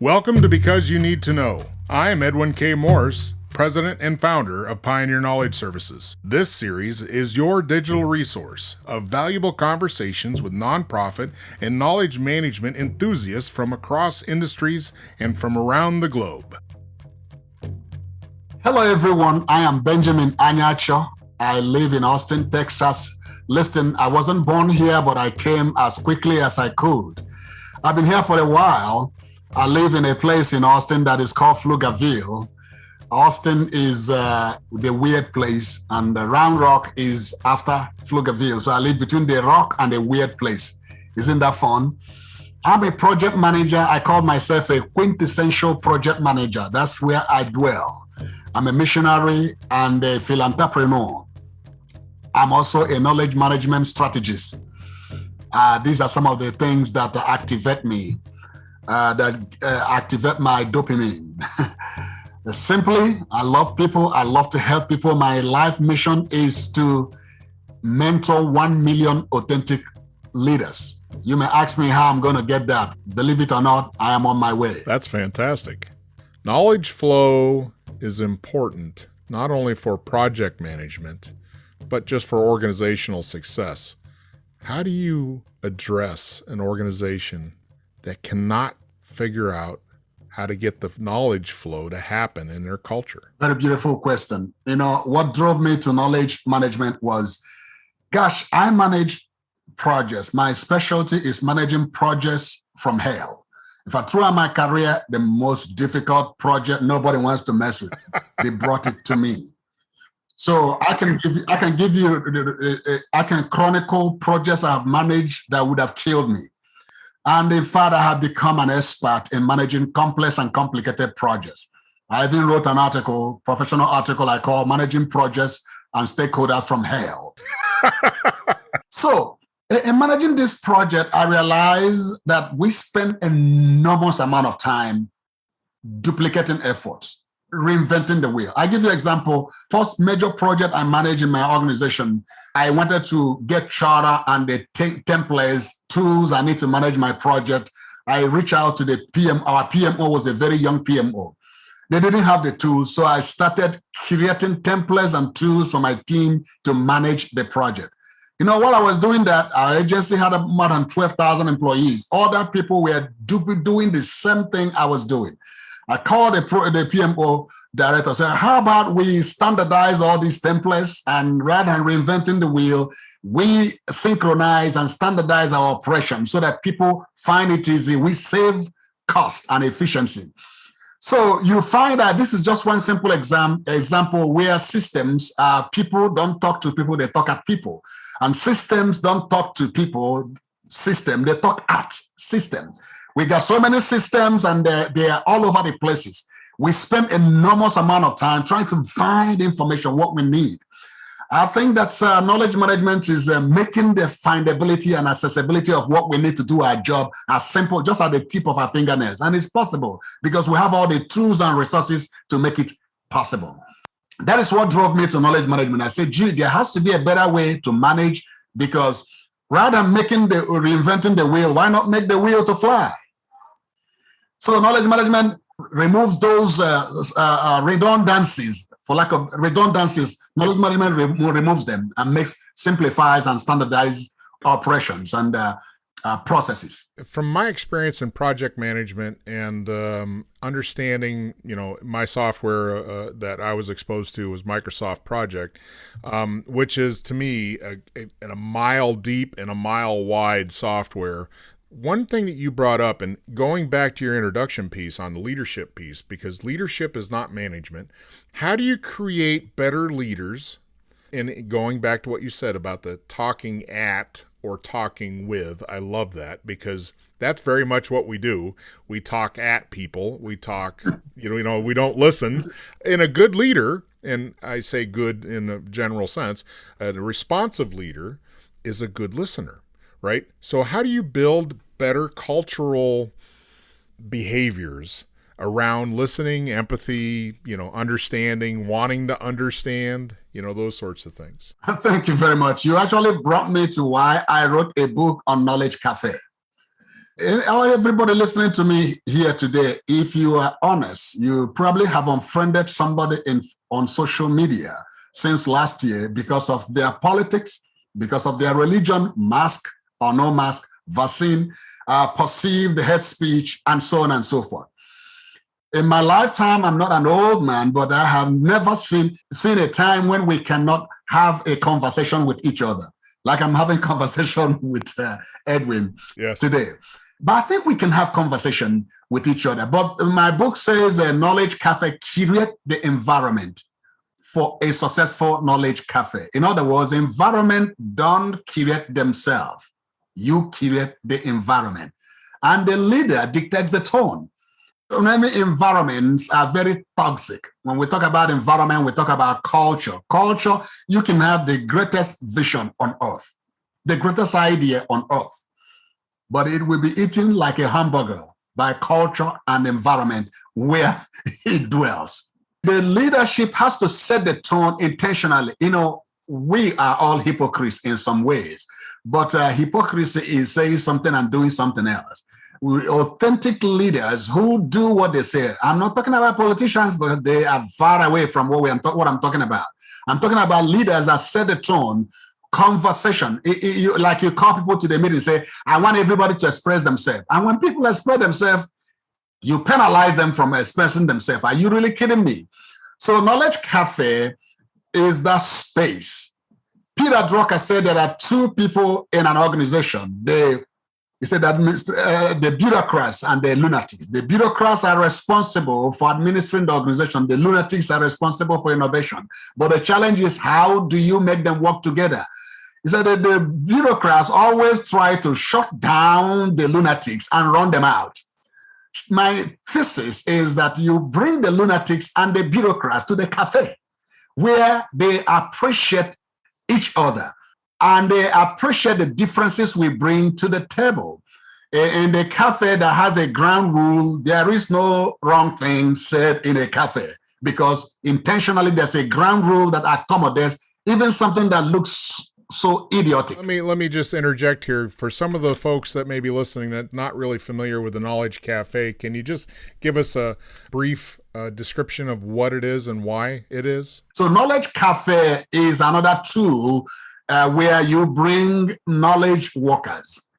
Welcome to Because You Need to Know. I am Edwin K. Morse, President and founder of Pioneer Knowledge Services. This series is your digital resource of valuable conversations with nonprofit and knowledge management enthusiasts from across industries and from around the globe. Hello, everyone. I am Benjamin Anyacho. I live in Austin, Texas. Listen, I wasn't born here, but I came as quickly as I could. I've been here for a while. I live in a place in Austin that is called Pflugerville. Austin is the weird place, and the Round Rock is after Pflugerville. So I live between the rock and the weird place. Isn't that fun? I'm a project manager. I call myself a quintessential project manager. That's where I dwell. I'm a missionary and a philanthropreneur. I'm also a knowledge management strategist. These are some of the things that activate me, activate my dopamine. Simply, I love people. I love to help people. My life mission is to mentor 1 million authentic leaders. You may ask me how I'm going to get that. Believe it or not, I am on my way. That's fantastic. Knowledge flow is important, not only for project management, but just for organizational success. How do you address an organization that cannot figure out how to get the knowledge flow to happen in their culture? Very beautiful question. You know, what drove me to knowledge management was, gosh, I manage projects. My specialty is managing projects from hell. If I throw out my career, the most difficult project nobody wants to mess with, they brought it to me. So I can chronicle projects I've managed that would have killed me. And in fact, I have become an expert in managing complex and complicated projects. I even wrote an article, professional article I call Managing Projects and Stakeholders from Hell. So in managing this project, I realized that we spend an enormous amount of time duplicating efforts, reinventing the wheel. I give you an example. First major project I managed in my organization, I wanted to get charter and the templates, tools I need to manage my project. I reached out to the PM. Our PMO was a very young PMO. They didn't have the tools, so I started creating templates and tools for my team to manage the project. You know, while I was doing that, our agency had more than 12,000 employees. Other people were doing the same thing I was doing. I called the PMO director, said, how about we standardize all these templates, and rather than reinventing the wheel, we synchronize and standardize our operation so that people find it easy. We save cost and efficiency. So you find that this is just one simple example where systems, people don't talk to people, they talk at people. And systems don't talk to people, they talk at systems. We got so many systems and they are all over the places. We spend enormous amount of time trying to find information, what we need. I think that knowledge management is making the findability and accessibility of what we need to do our job as simple, just at the tip of our fingernails. And it's possible because we have all the tools and resources to make it possible. That is what drove me to knowledge management. I said, gee, there has to be a better way to manage, because rather than reinventing the wheel, why not make the wheel to fly? So knowledge management removes those redundancies. For lack of redundancies, knowledge management removes them and simplifies and standardizes operations and processes. From my experience in project management and understanding, you know, my software that I was exposed to was Microsoft Project, which is to me a mile deep and a mile wide software. One thing that you brought up, and going back to your introduction piece on the leadership piece, because leadership is not management. How do you create better leaders? And going back to what you said about the talking at or talking with, I love that, because that's very much what we do. We talk at people. We talk, we don't listen. And a good leader, and I say good in a general sense, a responsive leader is a good listener, right? So how do you build better cultural behaviors around listening, empathy, understanding, wanting to understand, those sorts of things? Thank you very much. You actually brought me to why I wrote a book on Knowledge Café. Everybody listening to me here today, if you are honest, you probably have unfriended somebody on social media since last year because of their politics, because of their religion, mask or no mask, vaccine, perceived hate speech, and so on and so forth. In my lifetime, I'm not an old man, but I have never seen a time when we cannot have a conversation with each other, like I'm having conversation with Edwin today. But I think we can have conversation with each other. But my book says Knowledge Café create the environment for a successful knowledge cafe. In other words, environment don't create themselves. You create the environment. And the leader dictates the tone. Many environments are very toxic. When we talk about environment, we talk about culture. Culture, you can have the greatest vision on earth, the greatest idea on earth, but it will be eaten like a hamburger by culture and environment where it dwells. The leadership has to set the tone intentionally. We are all hypocrites in some ways, but hypocrisy is saying something and doing something else. Authentic leaders who do what they say. I'm not talking about politicians, but they are far away from what I'm talking about. I'm talking about leaders that set the tone, conversation. Like you call people to the meeting and say, I want everybody to express themselves. And when people express themselves, you penalize them from expressing themselves. Are you really kidding me? So Knowledge Cafe is that space. Peter Drucker said there are two people in an organization. He said that the bureaucrats and the lunatics. The bureaucrats are responsible for administering the organization. The lunatics are responsible for innovation. But the challenge is, how do you make them work together? He said that the bureaucrats always try to shut down the lunatics and run them out. My thesis is that you bring the lunatics and the bureaucrats to the cafe where they appreciate each other. And they appreciate the differences we bring to the table. In the cafe that has a ground rule, there is no wrong thing said in a cafe, because intentionally there's a ground rule that accommodates even something that looks so idiotic. Let me just interject here. For some of the folks that may be listening that not really familiar with the Knowledge Cafe, can you just give us a brief description of what it is and why it is? So Knowledge Cafe is another tool where you bring knowledge workers,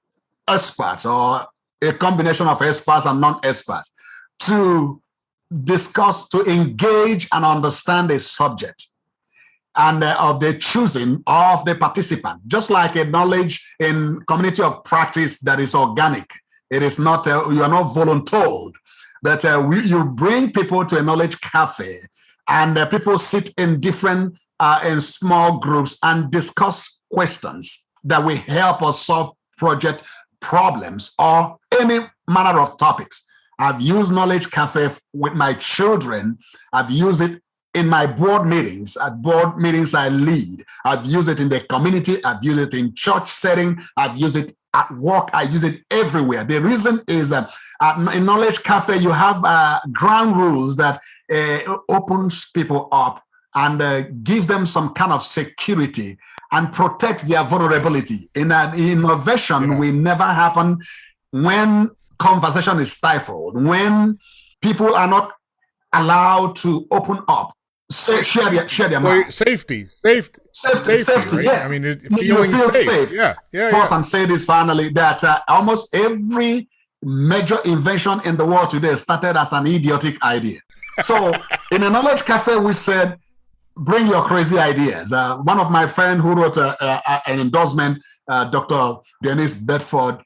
experts, or a combination of experts and non-experts, to discuss, to engage and understand a subject, and of the choosing of the participant. Just like a knowledge in community of practice that is organic. It is not, you are not voluntold, but you bring people to a knowledge cafe, and people sit in different in small groups and discuss questions that will help us solve project problems or any manner of topics. I've used Knowledge Cafe with my children. I've used it in my board meetings. At board meetings I lead. I've used it in the community. I've used it in church setting. I've used it at work. I use it everywhere. The reason is that in Knowledge Cafe, you have ground rules that opens people up and gives them some kind of security and protects their vulnerability. In an innovation will never happen when conversation is stifled, when people are not allowed to open up, share their mind. Safety, right? Yeah. I mean, feeling you feel safe. Yeah. Pause and say this finally, that almost every major invention in the world today started as an idiotic idea. So in a Knowledge Cafe, we said, bring your crazy ideas. One of my friends who wrote an endorsement, Dr. Denise Bedford,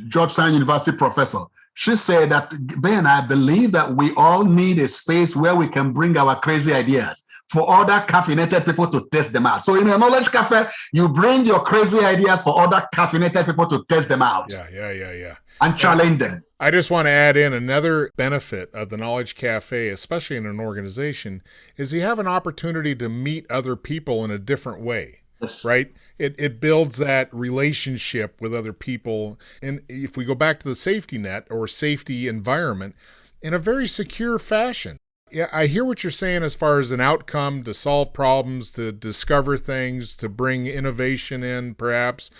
Georgetown University professor, she said that, Ben, I believe that we all need a space where we can bring our crazy ideas for other caffeinated people to test them out. So in a Knowledge Cafe, you bring your crazy ideas for other caffeinated people to test them out. Yeah. And challenge them. I just want to add in another benefit of the Knowledge Cafe, especially in an organization, is you have an opportunity to meet other people in a different way. Yes. Right? It builds that relationship with other people. And if we go back to the safety net or safety environment, in a very secure fashion. Yeah, I hear what you're saying as far as an outcome to solve problems, to discover things, to bring innovation in, perhaps.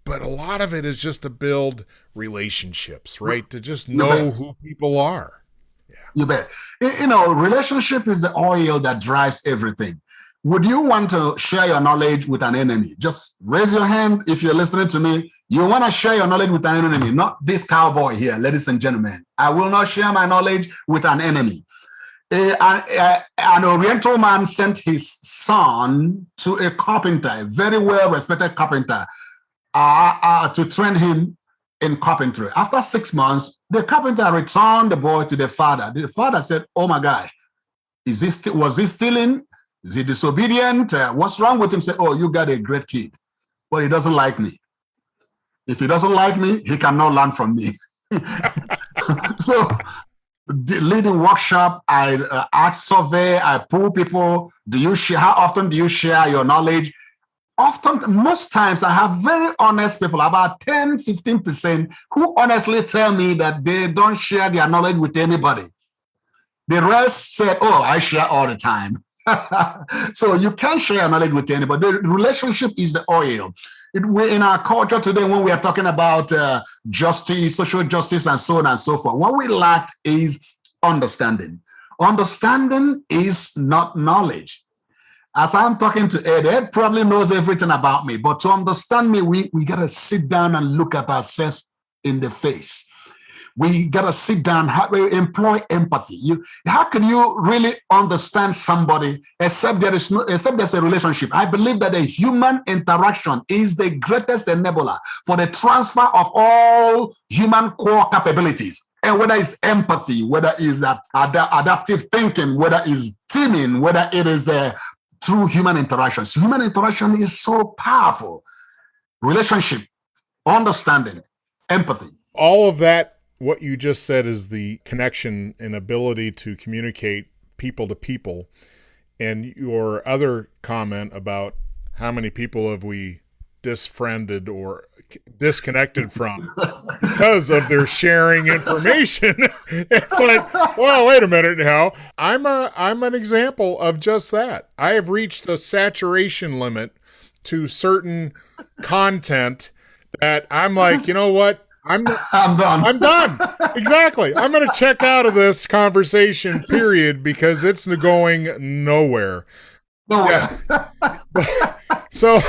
but a lot of it is just to build relationships, right? To just You know bet. who people are. Yeah. You bet. Relationship is the oil that drives everything. Would you want to share your knowledge with an enemy? Just raise your hand if you're listening to me. You want to share your knowledge with an enemy, not this cowboy here, ladies and gentlemen. I will not share my knowledge with an enemy. An Oriental man sent his son to a carpenter, a very well respected carpenter, to train him in carpentry. After 6 months, the carpenter returned the boy to the father. The father said, "Oh my gosh, was he stealing? Is he disobedient? What's wrong with him?" Say, "Oh, you got a great kid, but he doesn't like me. If he doesn't like me, he cannot learn from me." So, leading workshop, I art survey, I pull people. How often do you share your knowledge? Often, most times, I have very honest people, about 10-15%, who honestly tell me that they don't share their knowledge with anybody. The rest said, "Oh, I share all the time." So you can't share knowledge with anybody. The relationship is the oil. In our culture today, when we are talking about justice, social justice, and so on and so forth, what we lack is understanding. Understanding is not knowledge. As I'm talking to Ed probably knows everything about me, but to understand me, we got to sit down and look at ourselves in the face. We got to sit down, employ empathy. How can you really understand somebody except there's a relationship? I believe that a human interaction is the greatest enabler for the transfer of all human core capabilities. And whether it's empathy, whether it's adaptive thinking, whether it's teaming, whether it is through human interactions. Human interaction is so powerful. Relationship, understanding, empathy. All of that, what you just said, is the connection and ability to communicate people to people. And your other comment about how many people have we disfriended or disconnected from because of their sharing information. It's like, well, wait a minute now. I'm an example of just that. I have reached a saturation limit to certain content that I'm like, you know what? I'm done. I'm done. Exactly. I'm going to check out of this conversation, period, because it's going nowhere. Nowhere. Yeah. So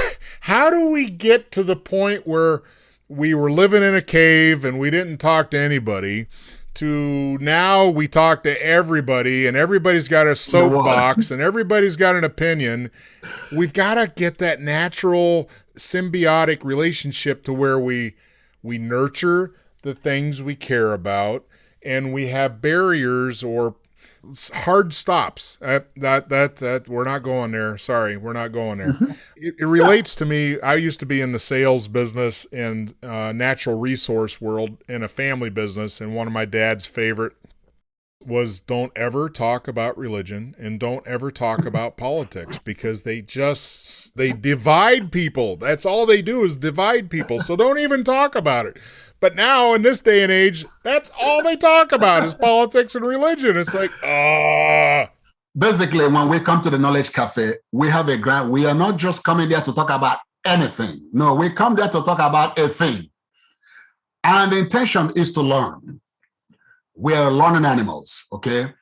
how do we get to the point where we were living in a cave and we didn't talk to anybody to now we talk to everybody and everybody's got a soapbox and everybody's got an opinion? We've got to get that natural symbiotic relationship to where we nurture the things we care about and we have barriers or hard stops. That we're not going there. Sorry, we're not going there. It relates to me. I used to be in the sales business and natural resource world in a family business, and one of my dad's favorite was don't ever talk about religion and don't ever talk about politics because they divide people. That's all they do is divide people. So don't even talk about it. But now in this day and age, that's all they talk about is politics and religion. It's like, Basically, when we come to the Knowledge Cafe, we have a grant. We are not just coming there to talk about anything. No, we come there to talk about a thing. And the intention is to learn. We are learning animals, okay?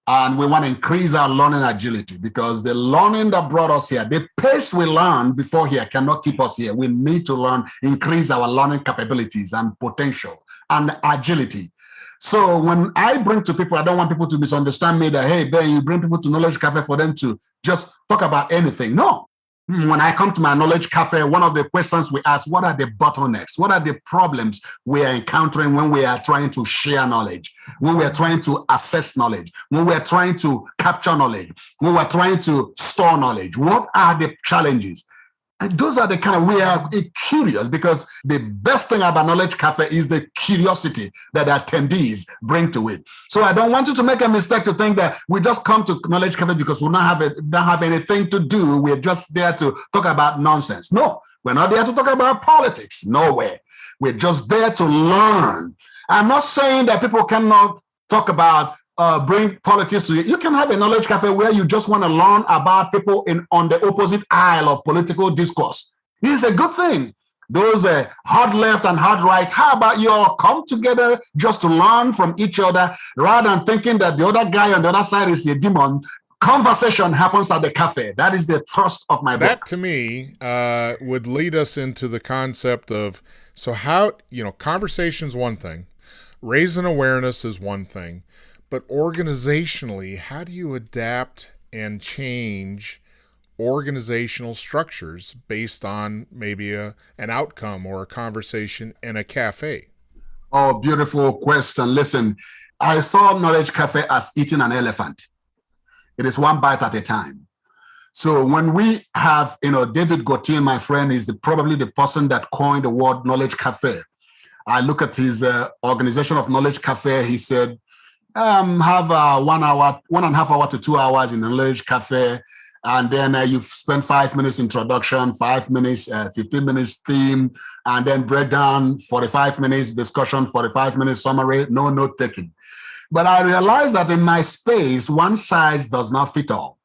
And we want to increase our learning agility because the learning that brought us here, the pace we learned before here cannot keep us here. We need to learn, increase our learning capabilities and potential and agility. So when I bring to people, I don't want people to misunderstand me that, hey, Ben, you bring people to Knowledge Cafe for them to just talk about anything. No. When I come to my Knowledge Cafe, one of the questions we ask, what are the bottlenecks? What are the problems we are encountering when we are trying to share knowledge, when we are trying to assess knowledge, when we are trying to capture knowledge, when we are trying to store knowledge? What are the challenges? And those are the kind of, we are curious because the best thing about Knowledge Cafe is the curiosity that attendees bring to it. So I don't want you to make a mistake to think that we just come to Knowledge Cafe because we don't have anything to do. We're just there to talk about nonsense. No, we're not there to talk about politics. Nowhere. We're just there to learn. I'm not saying that people cannot talk about bring politics to you. You can have a Knowledge Cafe where you just want to learn about people on the opposite aisle of political discourse. It's a good thing. those hard left and hard right. How about you all come together just to learn from each other rather than thinking that the other guy on the other side is a demon? Conversation happens at the cafe. That is the thrust of my book. That to me would lead us into the concept of, so how, conversation's one thing, raising awareness is one thing, but organizationally, how do you adapt and change organizational structures based on maybe an outcome or a conversation in a cafe? Oh, beautiful question. Listen, I saw Knowledge Cafe as eating an elephant. It is one bite at a time. So when we have, David Gauthier, my friend, is probably the person that coined the word Knowledge Cafe. I look at his organization of Knowledge Cafe. He said, have 1 hour, 1.5 hours to 2 hours in the Knowledge Cafe. And then you spend 5 minutes introduction, 5 minutes, 15 minutes theme, and then breakdown, 45 minutes discussion, 45 minutes summary, no note taking. But I realized that in my space, one size does not fit all.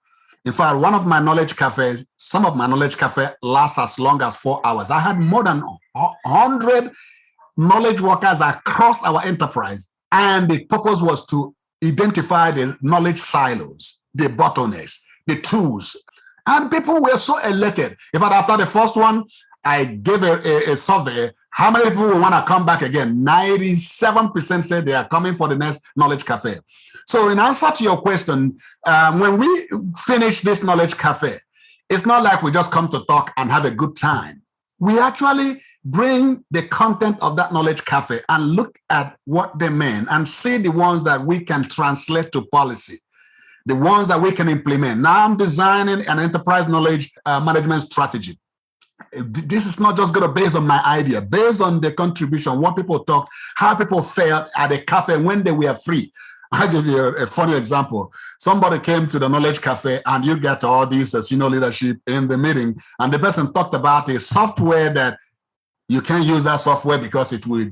In fact, one of my Knowledge Cafes, some of my Knowledge Cafe lasts as long as 4 hours. I had more than 100 knowledge workers across our enterprise. And the purpose was to identify the knowledge silos, the bottlenecks, the tools. And people were so elated. In fact, after the first one, I gave a survey. How many people will want to come back again? 97% said they are coming for the next Knowledge Cafe. So in answer to your question, when we finish this Knowledge Cafe, it's not like we just come to talk and have a good time. We actually bring the content of that Knowledge Cafe and look at what they mean and see the ones that we can translate to policy, the ones that we can implement. Now I'm designing an enterprise knowledge management strategy. This is not just going to base on my idea, based on the contribution, what people talked, how people felt at the cafe when they were free. I'll give you a funny example. Somebody came to the Knowledge Cafe and you get all these senior leadership in the meeting, and the person talked about a software that you can't use that software because it will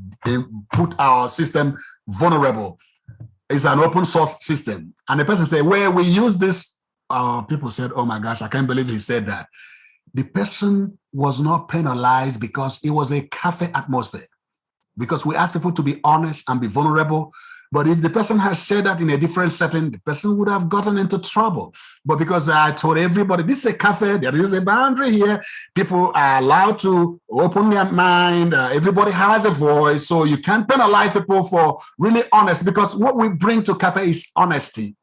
put our system vulnerable. It's an open source system. And the person said, well, we use this. People said, oh my gosh, I can't believe he said that. The person was not penalized because it was a cafe atmosphere, because we asked people to be honest and be vulnerable. But if the person had said that in a different setting, the person would have gotten into trouble. But because I told everybody, this is a cafe, there is a boundary here. People are allowed to open their mind. Everybody has a voice. So you can't penalize people for really honest, because what we bring to cafe is honesty.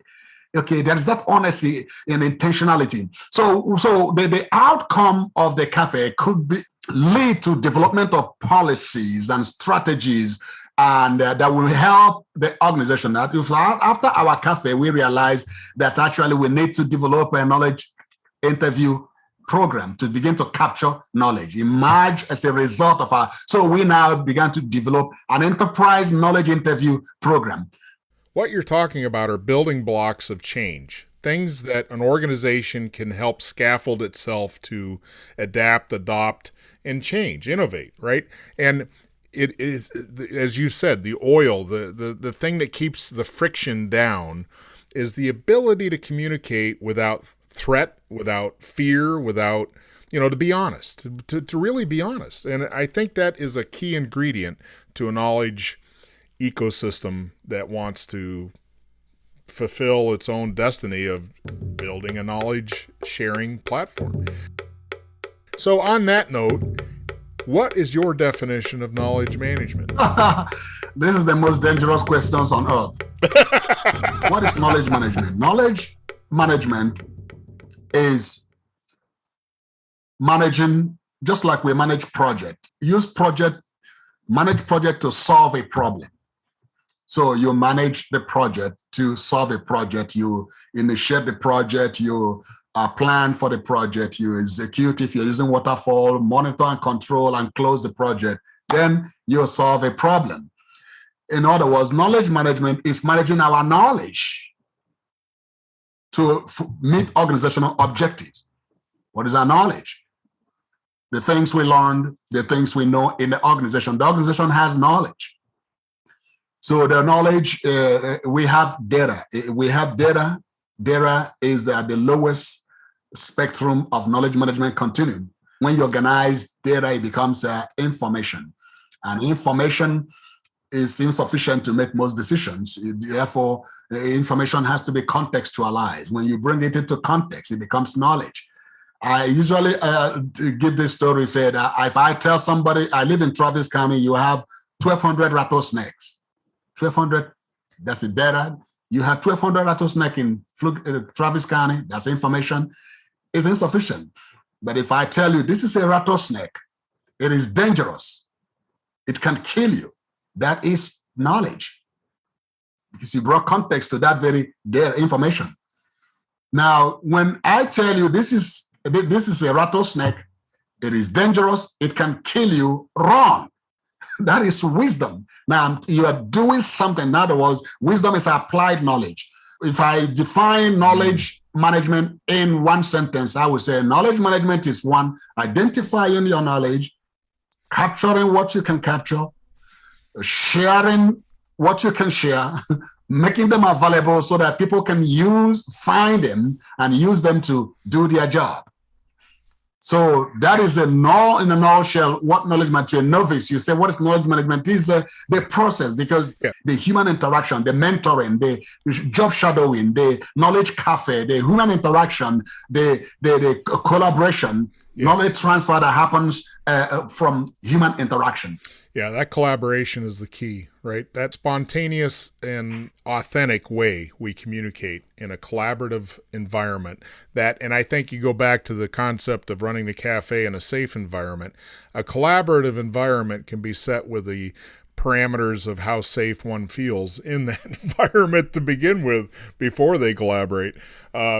Okay, there is that honesty and intentionality. So the outcome of the cafe could be lead to development of policies and strategies, and that will help the organization. That if after our cafe, we realize that actually we need to develop a knowledge interview program to begin to capture knowledge, emerge as a result of our. So we now began to develop an enterprise knowledge interview program. What you're talking about are building blocks of change, things that an organization can help scaffold itself to adapt, adopt, and change, innovate, right? And it is, as you said, the oil, the thing that keeps the friction down is the ability to communicate without threat, without fear, without, to be honest, to really be honest. And I think that is a key ingredient to a knowledge ecosystem that wants to fulfill its own destiny of building a knowledge sharing platform. So on that note, what is your definition of knowledge management? This is the most dangerous questions on earth. What is knowledge management? Knowledge management is managing, just like we manage project. Manage project to solve a problem. So you manage the project to solve a project. You initiate the project. You plan for the project. You execute if you're using waterfall, monitor and control, and close the project. Then you solve a problem. In other words, knowledge management is managing our knowledge to meet organizational objectives. What is our knowledge? The things we learned, the things we know in the organization. The organization has knowledge. So the knowledge, we have data. We have data. Data is at the lowest spectrum of knowledge management continuum. When you organize data, it becomes information. And information is insufficient to make most decisions. Therefore, information has to be contextualized. When you bring it into context, it becomes knowledge. I usually give this story, said, if I tell somebody, I live in Travis County, you have 1,200 rattlesnakes. 1,200, that's the data. You have 1,200 rattlesnakes in Travis County, that's information, is insufficient. But if I tell you, this is a rattlesnake, it is dangerous, it can kill you, that is knowledge. Because you brought context to that very data information. Now, when I tell you this is a rattlesnake, it is dangerous, it can kill you, wrong. That is wisdom. Now, you are doing something. In other words, wisdom is applied knowledge. If I define knowledge management in one sentence, I would say knowledge management is one, identifying your knowledge, capturing what you can capture, sharing what you can share, making them available so that people can find them and use them to do their job. So that is in a nutshell what knowledge management to a novice. You say, what is knowledge management? Is the process, because the human interaction, the mentoring, the job shadowing, the knowledge cafe, the human interaction, the collaboration, knowledge transfer that happens from human interaction. Yeah, that collaboration is the key, right? That spontaneous and authentic way we communicate in a collaborative environment. And I think you go back to the concept of running the cafe in a safe environment. A collaborative environment can be set with the parameters of how safe one feels in that environment to begin with before they collaborate,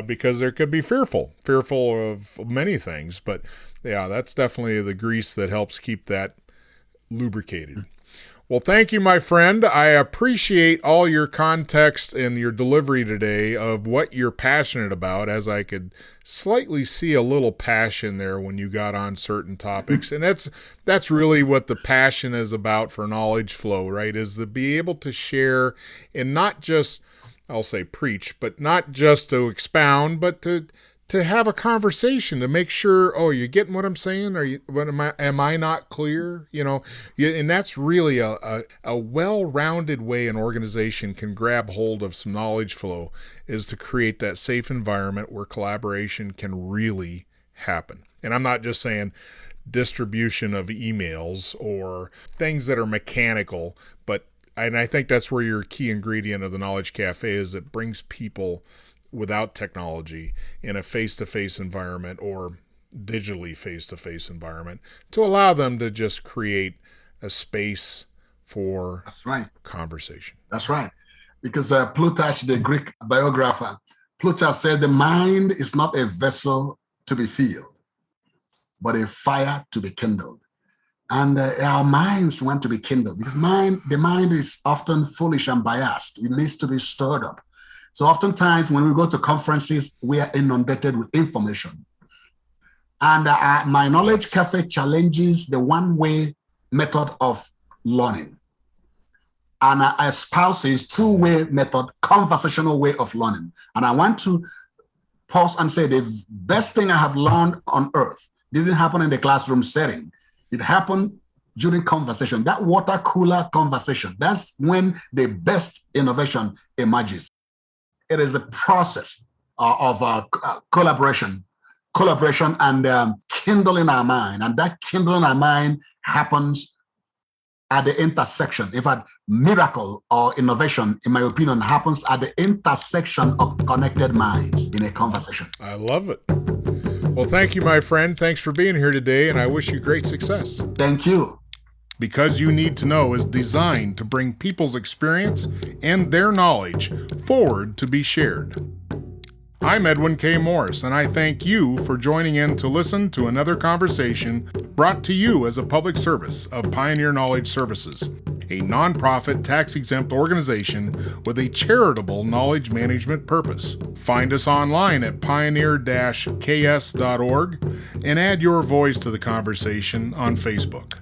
because there could be fearful of many things. But yeah, that's definitely the grease that helps keep that lubricated. Well, thank you, my friend. I appreciate all your context and your delivery today of what you're passionate about, as I could slightly see a little passion there when you got on certain topics. And that's really what the passion is about for Knowledge Flow, right? Is to be able to share and not just, I'll say preach, but not just to expound, but to have a conversation to make sure, oh, you're getting what I'm saying? Am I not clear? And that's really a well-rounded way an organization can grab hold of some knowledge flow, is to create that safe environment where collaboration can really happen. And I'm not just saying distribution of emails or things that are mechanical, and I think that's where your key ingredient of the Knowledge Cafe is. It brings people without technology in a face-to-face environment or digitally face-to-face environment to allow them to just create a space for conversation. That's right. Because Plutarch, the Greek biographer, Plutarch said the mind is not a vessel to be filled, but a fire to be kindled. And our minds want to be kindled, because the mind is often foolish and biased. It needs to be stirred up. So oftentimes when we go to conferences, we are inundated with information. And my Knowledge Cafe challenges the one-way method of learning and espouses two-way method, conversational way of learning. And I want to pause and say the best thing I have learned on earth didn't happen in the classroom setting. It happened during conversation, that water cooler conversation. That's when the best innovation emerges. It is a process of collaboration and kindling our mind. And that kindling our mind happens at the intersection. In fact, miracle or innovation, in my opinion, happens at the intersection of connected minds in a conversation. I love it. Well, thank you, my friend. Thanks for being here today, and I wish you great success. Thank you. Because You Need to Know is designed to bring people's experience and their knowledge forward to be shared. I'm Edwin K. Morris, and I thank you for joining in to listen to another conversation brought to you as a public service of Pioneer Knowledge Services, a nonprofit tax-exempt organization with a charitable knowledge management purpose. Find us online at pioneer-ks.org and add your voice to the conversation on Facebook.